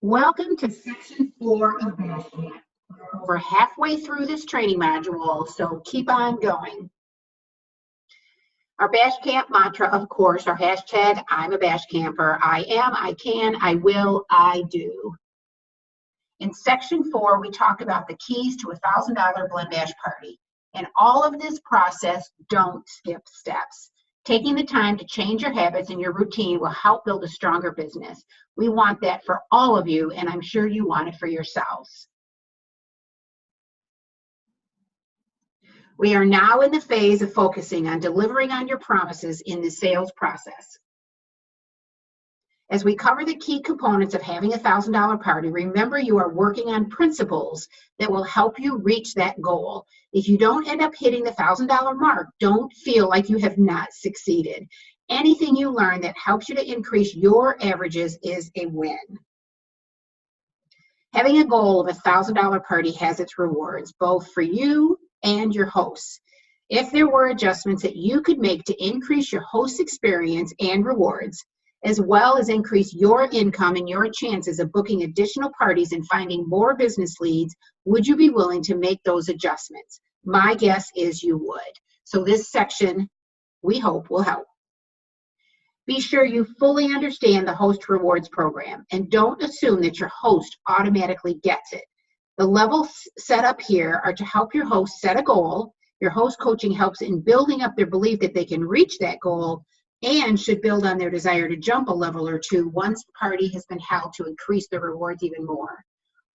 Welcome to section 4 of Bash Camp. We're over halfway through this training module, so keep on going. Our Bash Camp mantra, of course, our hashtag, I'm a Bash Camper. I am, I can, I will, I do. In section 4, we talk about the keys to a $1,000 blend bash party. In all of this process, don't skip steps. Taking the time to change your habits and your routine will help build a stronger business. We want that for all of you, and I'm sure you want it for yourselves. We are now in the phase of focusing on delivering on your promises in the sales process. As we cover the key components of having a $1,000 party, remember you are working on principles that will help you reach that goal. If you don't end up hitting the $1,000 mark, don't feel like you have not succeeded. Anything you learn that helps you to increase your averages is a win. Having a goal of a $1,000 party has its rewards, both for you and your hosts. If there were adjustments that you could make to increase your host experience and rewards, as well as increase your income and your chances of booking additional parties and finding more business leads, would you be willing to make those adjustments? My guess is you would. So this section, we hope, will help. Be sure you fully understand the host rewards program and don't assume that your host automatically gets it. The levels set up here are to help your host set a goal. Your host coaching helps in building up their belief that they can reach that goal and should build on their desire to jump a level or two once the party has been held to increase the rewards even more.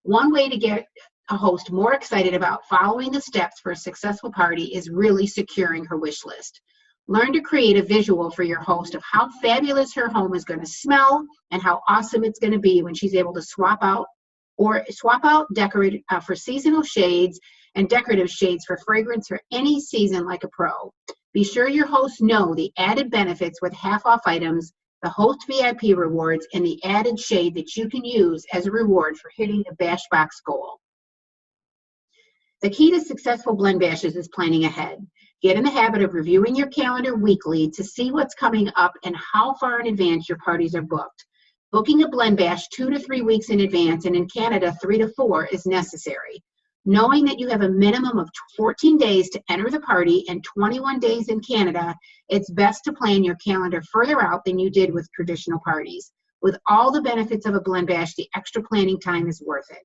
One way to get a host more excited about following the steps for a successful party is really securing her wish list. Learn to create a visual for your host of how fabulous her home is going to smell and how awesome it's going to be when she's able to swap out decorate for seasonal shades and decorative shades for fragrance for any season like a pro. Be sure your hosts know the added benefits with half-off items, the host VIP rewards, and the added shade that you can use as a reward for hitting the Bash Box goal. The key to successful blend bashes is planning ahead. Get in the habit of reviewing your calendar weekly to see what's coming up and how far in advance your parties are booked. Booking a blend bash 2 to 3 weeks in advance, and in Canada 3 to 4, is necessary. Knowing that you have a minimum of 14 days to enter the party and 21 days in Canada, it's best to plan your calendar further out than you did with traditional parties. With all the benefits of a blend bash, the extra planning time is worth it.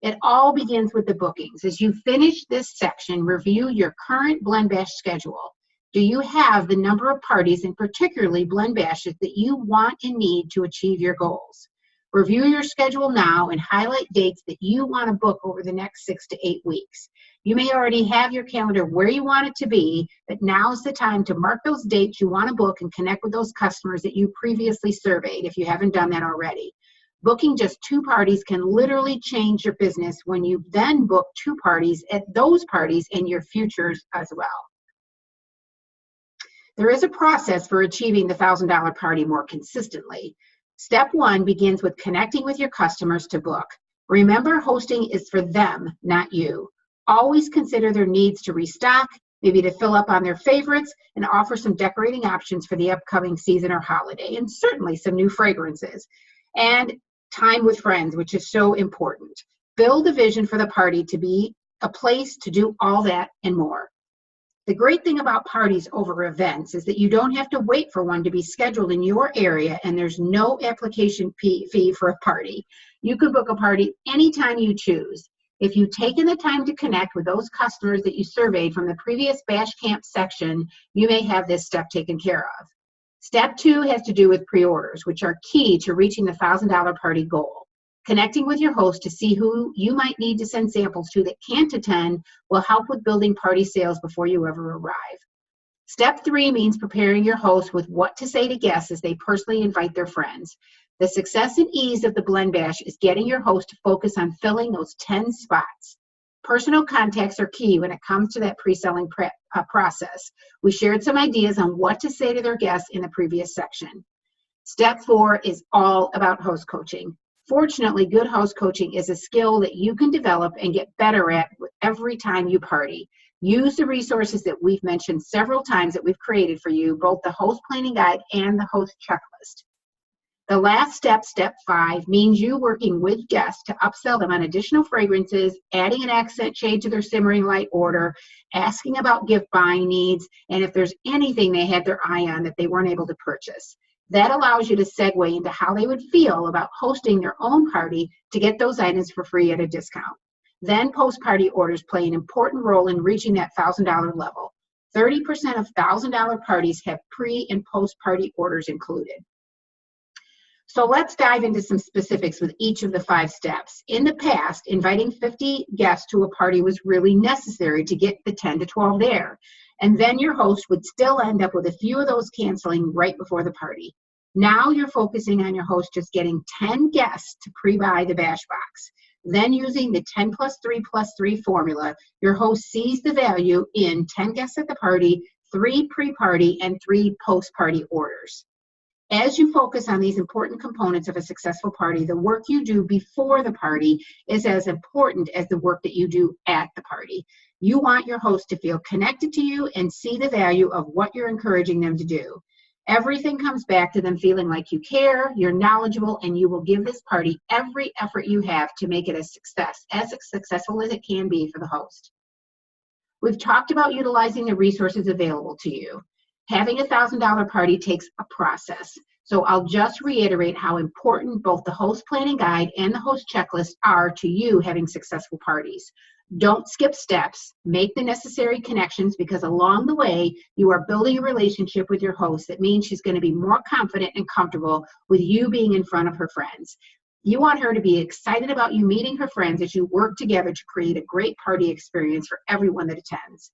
It all begins with the bookings. As you finish this section, review your current blend bash schedule. Do you have the number of parties, and particularly blend bashes, that you want and need to achieve your goals? Review your schedule now and highlight dates that you want to book over the next 6 to 8 weeks. You may already have your calendar where you want it to be, but now is the time to mark those dates you want to book and connect with those customers that you previously surveyed if you haven't done that already. Booking just 2 parties can literally change your business when you then book 2 parties at those parties and your futures as well. There is a process for achieving the $1,000 party more consistently. Step 1 begins with connecting with your customers to book. Remember, hosting is for them, not you. Always consider their needs to restock, maybe to fill up on their favorites, and offer some decorating options for the upcoming season or holiday, and certainly some new fragrances. And time with friends, which is so important. Build a vision for the party to be a place to do all that and more. The great thing about parties over events is that you don't have to wait for one to be scheduled in your area, and there's no application fee for a party. You can book a party anytime you choose. If you've taken the time to connect with those customers that you surveyed from the previous Bash Camp section, you may have this step taken care of. Step 2 has to do with pre-orders, which are key to reaching the $1,000 party goal. Connecting with your host to see who you might need to send samples to that can't attend will help with building party sales before you ever arrive. Step 3 means preparing your host with what to say to guests as they personally invite their friends. The success and ease of the blend bash is getting your host to focus on filling those 10 spots. Personal contacts are key when it comes to that pre-selling process. We shared some ideas on what to say to their guests in the previous section. Step 4 is all about host coaching. Fortunately, good host coaching is a skill that you can develop and get better at every time you party. Use the resources that we've mentioned several times that we've created for you, both the host planning guide and the host checklist. The last step, step 5, means you working with guests to upsell them on additional fragrances, adding an accent shade to their simmering light order, asking about gift buying needs, and if there's anything they had their eye on that they weren't able to purchase. That allows you to segue into how they would feel about hosting their own party to get those items for free at a discount. Then post-party orders play an important role in reaching that $1,000 level. 30% of $1,000 parties have pre- and post-party orders included. So let's dive into some specifics with each of the 5 steps. In the past, inviting 50 guests to a party was really necessary to get the 10 to 12 there. And then your host would still end up with a few of those canceling right before the party. Now you're focusing on your host just getting 10 guests to pre-buy the bash box. Then using the 10 plus 3 plus 3 formula, your host sees the value in 10 guests at the party, 3 pre-party, and 3 post-party orders. As you focus on these important components of a successful party, the work you do before the party is as important as the work that you do at the party. You want your host to feel connected to you and see the value of what you're encouraging them to do. Everything comes back to them feeling like you care, you're knowledgeable, and you will give this party every effort you have to make it a success, as successful as it can be for the host. We've talked about utilizing the resources available to you. Having a $1,000 party takes a process, so I'll just reiterate how important both the host planning guide and the host checklist are to you having successful parties. Don't skip steps. Make the necessary connections, because along the way, you are building a relationship with your host that means she's going to be more confident and comfortable with you being in front of her friends. You want her to be excited about you meeting her friends as you work together to create a great party experience for everyone that attends.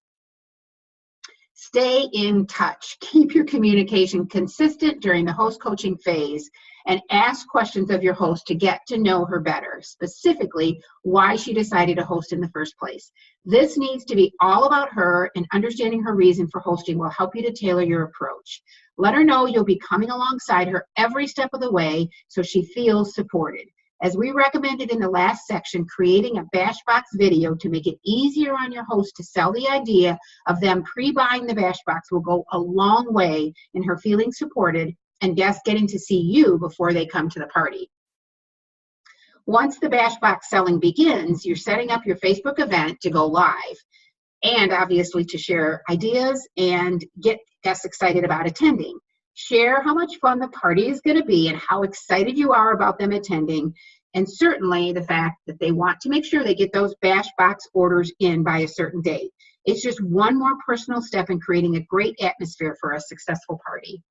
Stay in touch. Keep your communication consistent during the host coaching phase and ask questions of your host to get to know her better, specifically why she decided to host in the first place. This needs to be all about her, and understanding her reason for hosting will help you to tailor your approach. Let her know you'll be coming alongside her every step of the way so she feels supported. As we recommended in the last section, creating a bash box video to make it easier on your host to sell the idea of them pre-buying the bash box will go a long way in her feeling supported and guests getting to see you before they come to the party. Once the bash box selling begins, you're setting up your Facebook event to go live, and obviously to share ideas and get guests excited about attending. Share how much fun the party is going to be and how excited you are about them attending, and certainly the fact that they want to make sure they get those bash box orders in by a certain date. It's just one more personal step in creating a great atmosphere for a successful party.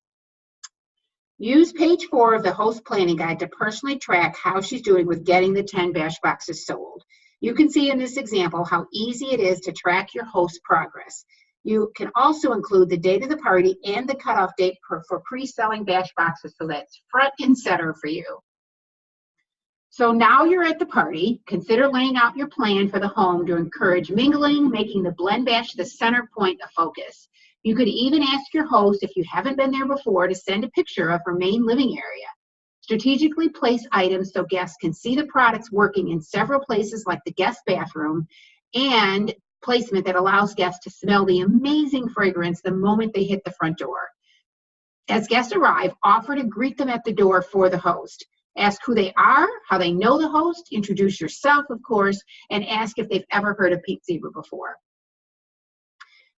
Use page 4 of the host planning guide to personally track how she's doing with getting the 10 bash boxes sold. You can see in this example how easy it is to track your host progress. You can also include the date of the party and the cutoff date for pre-selling bash boxes, so that's front and center for you. So now you're at the party, consider laying out your plan for the home to encourage mingling, making the blend bash the center point of focus. You could even ask your host, if you haven't been there before, to send a picture of her main living area. Strategically place items so guests can see the products working in several places like the guest bathroom, and placement that allows guests to smell the amazing fragrance the moment they hit the front door. As guests arrive, offer to greet them at the door for the host. Ask who they are, how they know the host, introduce yourself, of course, and ask if they've ever heard of PZA before.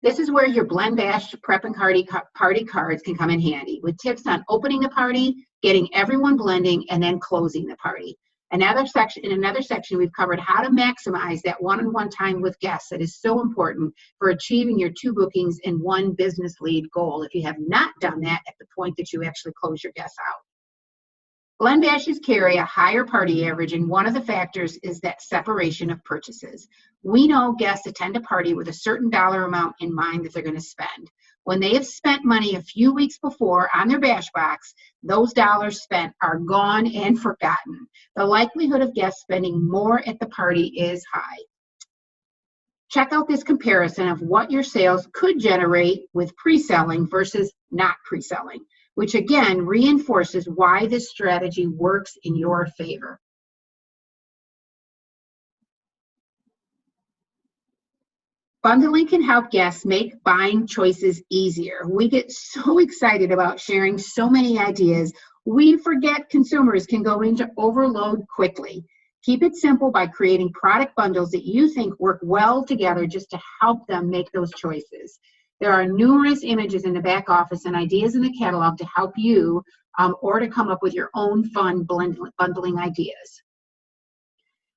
This is where your blend bash prep and party cards can come in handy, with tips on opening the party, getting everyone blending, and then closing the party. In another section, we've covered how to maximize that one-on-one time with guests that is so important for achieving your 2 bookings and 1 business lead goal if you have not done that at the point that you actually close your guests out. Blend bashes carry a higher party average, and one of the factors is that separation of purchases. We know guests attend a party with a certain dollar amount in mind that they're going to spend. When they have spent money a few weeks before on their bash box, those dollars spent are gone and forgotten. The likelihood of guests spending more at the party is high. Check out this comparison of what your sales could generate with pre-selling versus not pre-selling, which again reinforces why this strategy works in your favor. Bundling can help guests make buying choices easier. We get so excited about sharing so many ideas We forget consumers can go into overload quickly. Keep it simple by creating product bundles that you think work well together just to help them make those choices. There are numerous images in the back office and ideas in the catalog to help you or to come up with your own fun bundling ideas.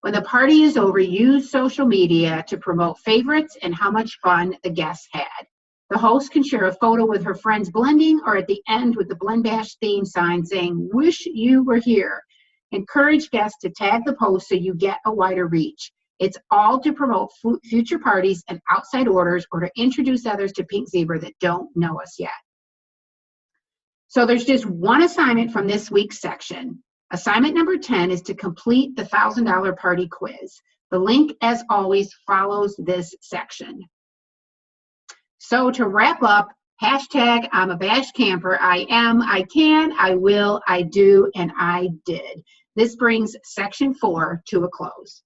When the party is over, use social media to promote favorites and how much fun the guests had. The host can share a photo with her friends blending, or at the end with the Blend Bash theme sign saying, "Wish you were here." Encourage guests to tag the post so you get a wider reach. It's all to promote future parties and outside orders, or to introduce others to Pink Zebra that don't know us yet. So there's just one assignment from this week's section. Assignment number 10 is to complete the $1,000 party quiz. The link, as always, follows this section. So to wrap up, hashtag I'm a bash camper. I am, I can, I will, I do, and I did. This brings section 4 to a close.